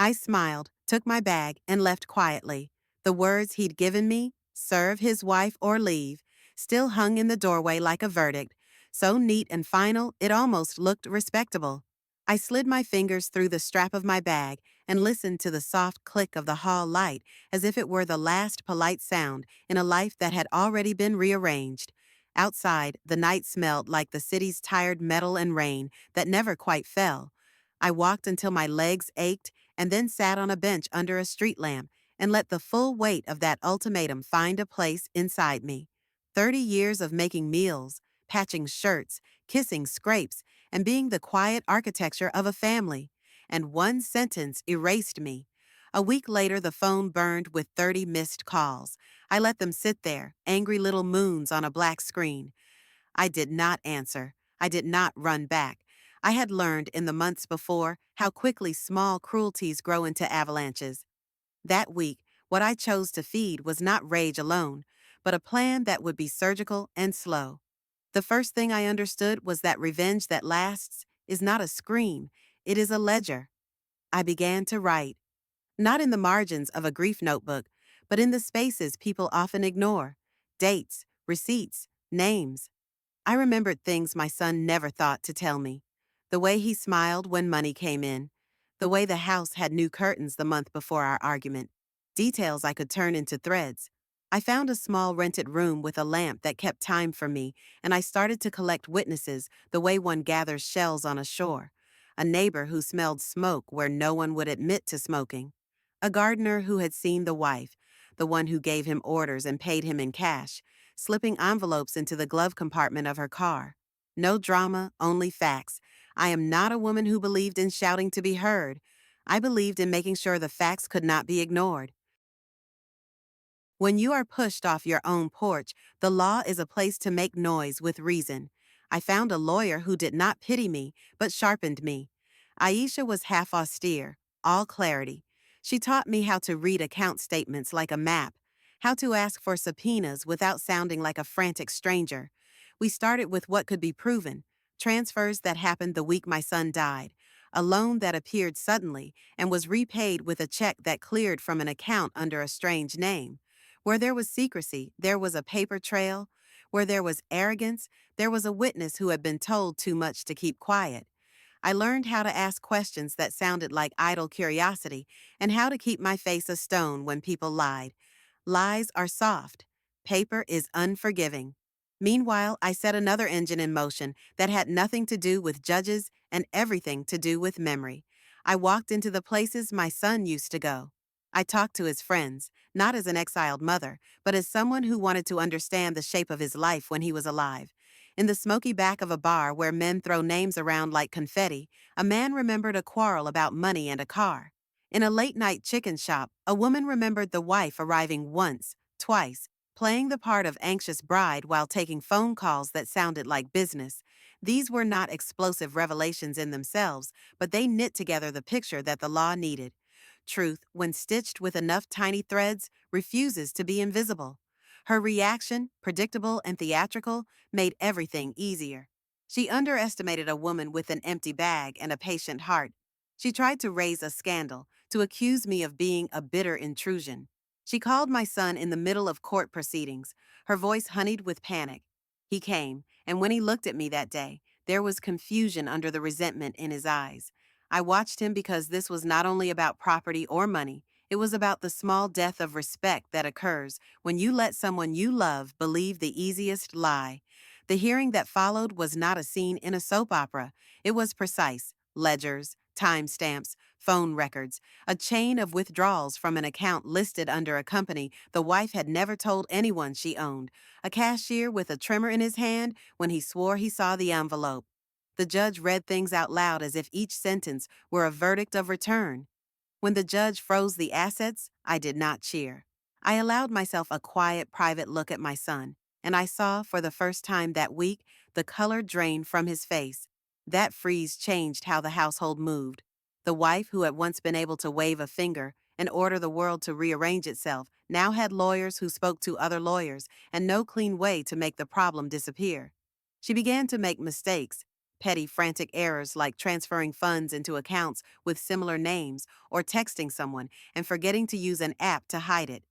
I smiled, took my bag, and left quietly. The words he'd given me, serve his wife or leave, still hung in the doorway like a verdict, so neat and final it almost looked respectable. I slid my fingers through the strap of my bag and listened to the soft click of the hall light as if it were the last polite sound in a life that had already been rearranged. Outside, the night smelled like the city's tired metal and rain that never quite fell. I walked until my legs ached and then sat on a bench under a street lamp and let the full weight of that ultimatum find a place inside me. 30 years of making meals, patching shirts, kissing scrapes, and being the quiet architecture of a family. And one sentence erased me. A week later, the phone burned with 30 missed calls. I let them sit there, angry little moons on a black screen. I did not answer. I did not run back. I had learned in the months before how quickly small cruelties grow into avalanches. That week, what I chose to feed was not rage alone, but a plan that would be surgical and slow. The first thing I understood was that revenge that lasts is not a scream, it is a ledger. I began to write, not in the margins of a grief notebook, but in the spaces people often ignore: dates, receipts, names. I remembered things my son never thought to tell me. The way he smiled when money came in. The way the house had new curtains the month before our argument. Details I could turn into threads. I found a small rented room with a lamp that kept time for me, and I started to collect witnesses the way one gathers shells on a shore. A neighbor who smelled smoke where no one would admit to smoking. A gardener who had seen the wife, the one who gave him orders and paid him in cash, slipping envelopes into the glove compartment of her car. No drama, only facts. I am not a woman who believed in shouting to be heard. I believed in making sure the facts could not be ignored. When you are pushed off your own porch, the law is a place to make noise with reason. I found a lawyer who did not pity me, but sharpened me. Aisha was half austere, all clarity. She taught me how to read account statements like a map, how to ask for subpoenas without sounding like a frantic stranger. We started with what could be proven: transfers that happened the week my son died, a loan that appeared suddenly and was repaid with a check that cleared from an account under a strange name. Where there was secrecy, there was a paper trail. Where there was arrogance, there was a witness who had been told too much to keep quiet. I learned how to ask questions that sounded like idle curiosity and how to keep my face a stone when people lied. Lies are soft. Paper is unforgiving. Meanwhile, I set another engine in motion that had nothing to do with judges and everything to do with memory. I walked into the places my son used to go. I talked to his friends, not as an exiled mother, but as someone who wanted to understand the shape of his life when he was alive. In the smoky back of a bar where men throw names around like confetti, a man remembered a quarrel about money and a car. In a late-night chicken shop, a woman remembered the wife arriving once, twice, playing the part of anxious bride while taking phone calls that sounded like business. These were not explosive revelations in themselves, but they knit together the picture that the law needed. Truth, when stitched with enough tiny threads, refuses to be invisible. Her reaction, predictable and theatrical, made everything easier. She underestimated a woman with an empty bag and a patient heart. She tried to raise a scandal, to accuse me of being a bitter intrusion. She called my son in the middle of court proceedings, her voice honeyed with panic. He came, and when he looked at me that day, there was confusion under the resentment in his eyes. I watched him because this was not only about property or money, it was about the small death of respect that occurs when you let someone you love believe the easiest lie. The hearing that followed was not a scene in a soap opera. It was precise: ledgers, timestamps, phone records, a chain of withdrawals from an account listed under a company the wife had never told anyone she owned, a cashier with a tremor in his hand when he swore he saw the envelope. The judge read things out loud as if each sentence were a verdict of return. When the judge froze the assets, I did not cheer. I allowed myself a quiet, private look at my son, and I saw, for the first time that week, the color drain from his face. That freeze changed how the household moved. The wife, who had once been able to wave a finger and order the world to rearrange itself, now had lawyers who spoke to other lawyers and no clean way to make the problem disappear. She began to make mistakes, Petty, frantic errors like transferring funds into accounts with similar names or texting someone and forgetting to use an app to hide it.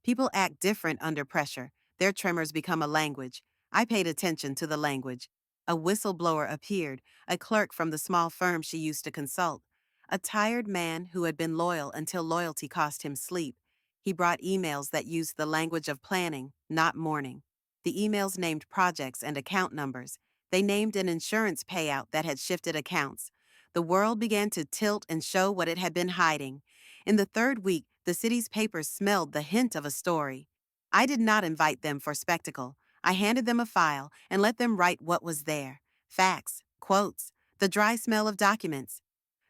People act different under pressure. Their tremors become a language. I paid attention to the language. A whistleblower appeared, a clerk from the small firm she used to consult. A tired man who had been loyal until loyalty cost him sleep. He brought emails that used the language of planning, not mourning. The emails named projects and account numbers. They named an insurance payout that had shifted accounts. The world began to tilt and show what it had been hiding. In the third week, the city's papers smelled the hint of a story. I did not invite them for spectacle. I handed them a file and let them write what was there. Facts, quotes, the dry smell of documents.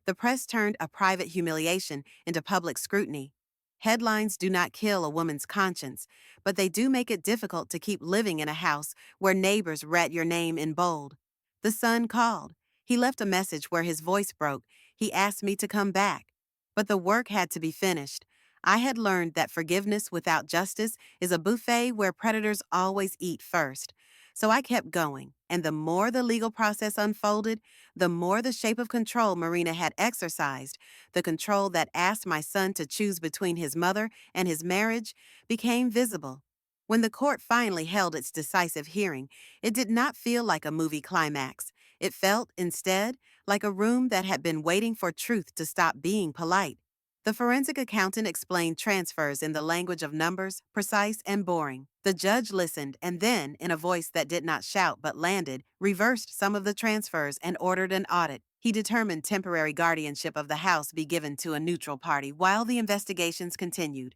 The press turned a private humiliation into public scrutiny. Headlines do not kill a woman's conscience, but they do make it difficult to keep living in a house where neighbors read your name in bold. The son called. He left a message where his voice broke. He asked me to come back. But the work had to be finished. I had learned that forgiveness without justice is a buffet where predators always eat first. So I kept going, and the more the legal process unfolded, the more the shape of control Marina had exercised, the control that asked my son to choose between his mother and his marriage, became visible. When the court finally held its decisive hearing, it did not feel like a movie climax. It felt, instead, like a room that had been waiting for truth to stop being polite. The forensic accountant explained transfers in the language of numbers, precise and boring. The judge listened and then, in a voice that did not shout but landed, reversed some of the transfers and ordered an audit. He determined temporary guardianship of the house be given to a neutral party while the investigations continued.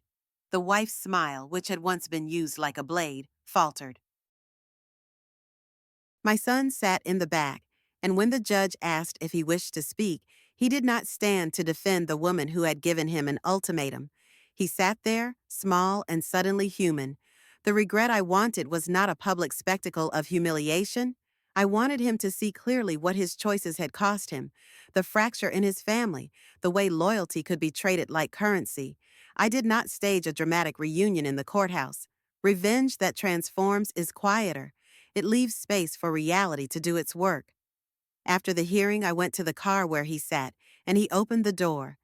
The wife's smile, which had once been used like a blade, faltered. My son sat in the back, and when the judge asked if he wished to speak, he did not stand to defend the woman who had given him an ultimatum. He sat there, small and suddenly human. The regret I wanted was not a public spectacle of humiliation. I wanted him to see clearly what his choices had cost him, the fracture in his family, the way loyalty could be traded like currency. I did not stage a dramatic reunion in the courthouse. Revenge that transforms is quieter. It leaves space for reality to do its work. After the hearing, I went to the car where he sat, and he opened the door.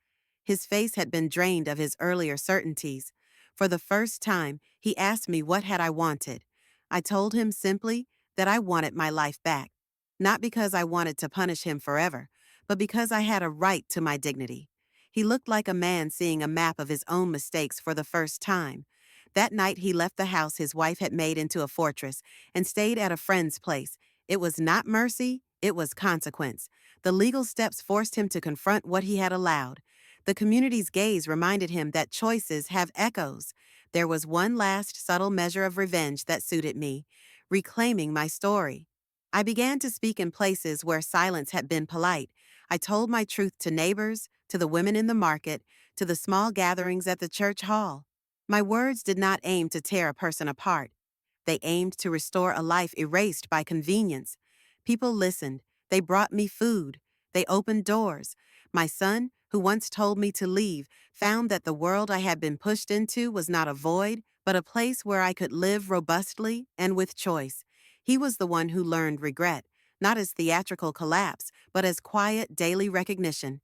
His face had been drained of his earlier certainties. For the first time, he asked me what had I wanted. I told him simply that I wanted my life back, not because I wanted to punish him forever, but because I had a right to my dignity. He looked like a man seeing a map of his own mistakes for the first time. That night, he left the house his wife had made into a fortress and stayed at a friend's place. It was not mercy, it was consequence. The legal steps forced him to confront what he had allowed. The community's gaze reminded him that choices have echoes. There was one last subtle measure of revenge that suited me, reclaiming my story. I began to speak in places where silence had been polite. I told my truth to neighbors, to the women in the market, to the small gatherings at the church hall. My words did not aim to tear a person apart. They aimed to restore a life erased by convenience. People listened. They brought me food. They opened doors. My son, who once told me to leave, found that the world I had been pushed into was not a void, but a place where I could live robustly and with choice. He was the one who learned regret, not as theatrical collapse, but as quiet daily recognition.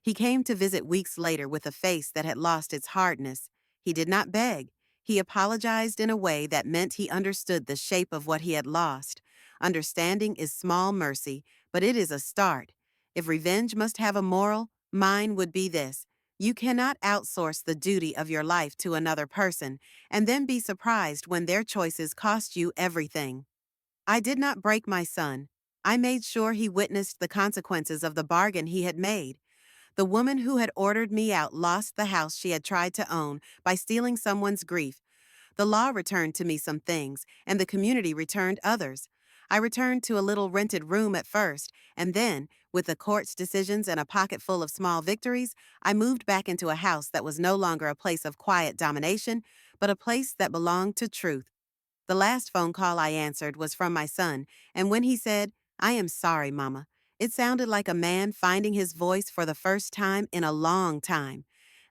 He came to visit weeks later with a face that had lost its hardness. He did not beg. He apologized in a way that meant he understood the shape of what he had lost. Understanding is small mercy, but it is a start. If revenge must have a moral, mine would be this: you cannot outsource the duty of your life to another person and then be surprised when their choices cost you everything. I did not break my son. I made sure he witnessed the consequences of the bargain he had made. The woman who had ordered me out lost the house she had tried to own by stealing someone's grief. The law returned to me some things, and the community returned others. I returned to a little rented room at first, and then, with the court's decisions and a pocket full of small victories, I moved back into a house that was no longer a place of quiet domination, but a place that belonged to truth. The last phone call I answered was from my son, and when he said, "I am sorry, Mama," it sounded like a man finding his voice for the first time in a long time.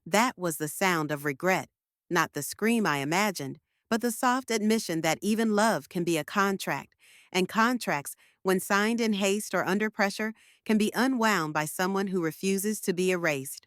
That was the sound of regret, not the scream I imagined, but the soft admission that even love can be a contract, and contracts, when signed in haste or under pressure, can be unwound by someone who refuses to be erased.